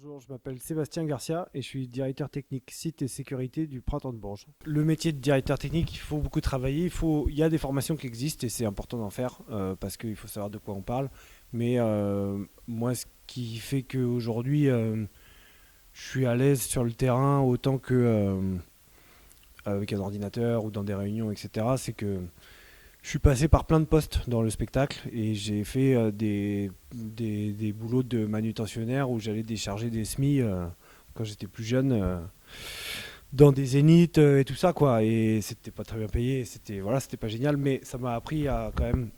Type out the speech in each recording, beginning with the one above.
Bonjour, je m'appelle Sébastien Garcia et je suis directeur technique site et sécurité du Printemps de Bourges. Le métier de directeur technique, il faut beaucoup travailler, il y a des formations qui existent et c'est important d'en faire parce qu'il faut savoir de quoi on parle. Mais moi, ce qui fait qu'aujourd'hui, je suis à l'aise sur le terrain autant que avec un ordinateur ou dans des réunions, etc., c'est que je suis passé par plein de postes dans le spectacle et j'ai fait des boulots de manutentionnaire où j'allais décharger des SMI quand j'étais plus jeune dans des zéniths et tout ça quoi. Et c'était pas très bien payé, c'était pas génial, mais ça m'a appris à quand même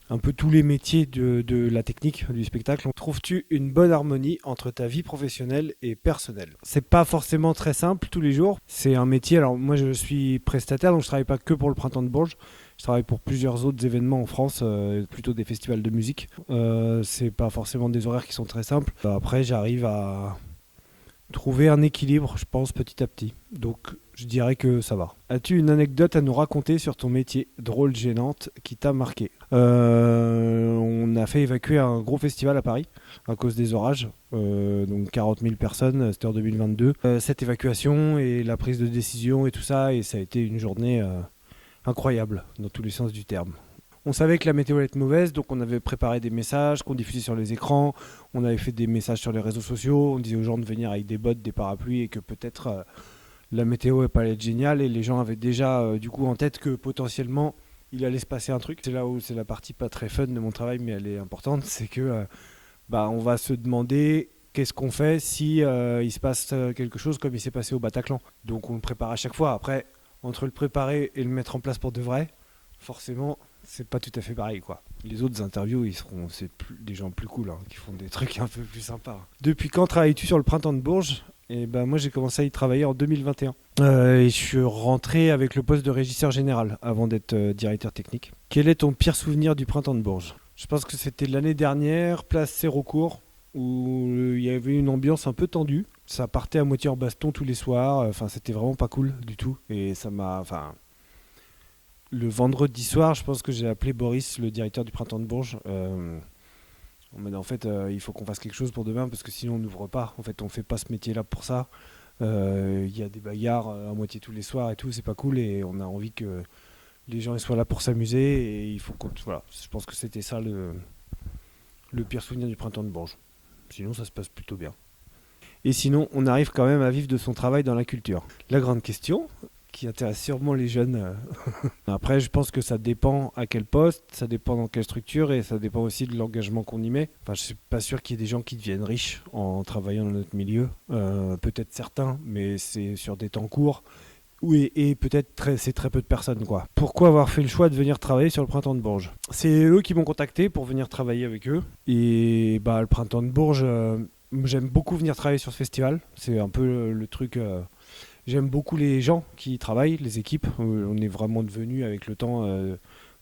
un peu tous les métiers de la technique du spectacle. Trouves-tu une bonne harmonie entre ta vie professionnelle et personnelle? C'est pas forcément très simple tous les jours. C'est un métier. Alors moi je suis prestataire, donc je travaille pas que pour le Printemps de Bourges. Je travaille pour plusieurs autres événements en France, plutôt des festivals de musique. C'est pas forcément des horaires qui sont très simples. Après j'arrive à trouver un équilibre, je pense, petit à petit. Donc, je dirais que ça va. As-tu une anecdote à nous raconter sur ton métier, drôle, gênante, qui t'a marqué? On a fait évacuer un gros festival à Paris à cause des orages. Donc 40 000 personnes, c'était en 2022. Cette évacuation et la prise de décision et tout ça, et ça a été une journée incroyable, dans tous les sens du terme. On savait que la météo allait être mauvaise, donc on avait préparé des messages qu'on diffusait sur les écrans, on avait fait des messages sur les réseaux sociaux, on disait aux gens de venir avec des bottes, des parapluies et que peut-être la météo n'est pas allée être géniale et les gens avaient déjà du coup en tête que potentiellement il allait se passer un truc. C'est là où c'est la partie pas très fun de mon travail mais elle est importante, c'est que on va se demander qu'est-ce qu'on fait si il se passe quelque chose comme il s'est passé au Bataclan. Donc on le prépare à chaque fois. Après, entre le préparer et le mettre en place pour de vrai, forcément c'est pas tout à fait pareil quoi. Les autres interviews des gens plus cool qui font des trucs un peu plus sympas. Depuis quand travailles-tu sur le Printemps de Bourges? Et moi j'ai commencé à y travailler en 2021 et je suis rentré avec le poste de régisseur général avant d'être directeur technique. Quel est ton pire souvenir du Printemps de Bourges? Je pense que c'était l'année dernière, place Sérocourt, où il y avait une ambiance un peu tendue. Ça partait à moitié en baston tous les soirs, c'était vraiment pas cool du tout et ça m'a le vendredi soir, je pense que j'ai appelé Boris, le directeur du Printemps de Bourges. On m'a dit en fait, il faut qu'on fasse quelque chose pour demain parce que sinon on n'ouvre pas. En fait, on fait pas ce métier-là pour ça. Il y a des bagarres à moitié tous les soirs et tout, c'est pas cool et on a envie que les gens ils soient là pour s'amuser et il faut qu'on voilà. Je pense que c'était ça le pire souvenir du Printemps de Bourges. Sinon, ça se passe plutôt bien. Et sinon, on arrive quand même à vivre de son travail dans la culture. La grande question, qui intéresse sûrement les jeunes. Après, je pense que ça dépend à quel poste, ça dépend dans quelle structure et ça dépend aussi de l'engagement qu'on y met. Je suis pas sûr qu'il y ait des gens qui deviennent riches en travaillant dans notre milieu. Peut-être certains, mais c'est sur des temps courts. Oui, et peut-être c'est très peu de personnes quoi. Pourquoi avoir fait le choix de venir travailler sur le Printemps de Bourges? C'est eux qui m'ont contacté pour venir travailler avec eux. Et le Printemps de Bourges, j'aime beaucoup venir travailler sur ce festival. C'est un peu le truc. J'aime beaucoup les gens qui y travaillent, les équipes. On est vraiment devenus avec le temps,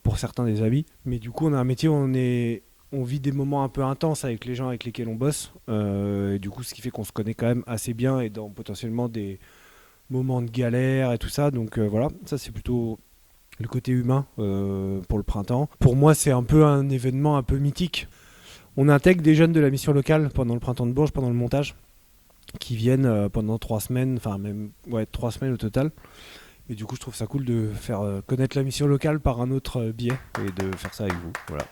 pour certains, des amis. Mais du coup, on a un métier où on vit des moments un peu intenses avec les gens avec lesquels on bosse. Et du coup, ce qui fait qu'on se connaît quand même assez bien et dans potentiellement des moments de galère et tout ça. Donc voilà, ça c'est plutôt le côté humain pour le printemps. Pour moi, c'est un peu un événement un peu mythique. On intègre des jeunes de la mission locale pendant le Printemps de Bourges, pendant le montage, qui viennent pendant 3 semaines, 3 semaines au total. Et du coup, je trouve ça cool de faire connaître la mission locale par un autre biais et de faire ça avec vous. Voilà.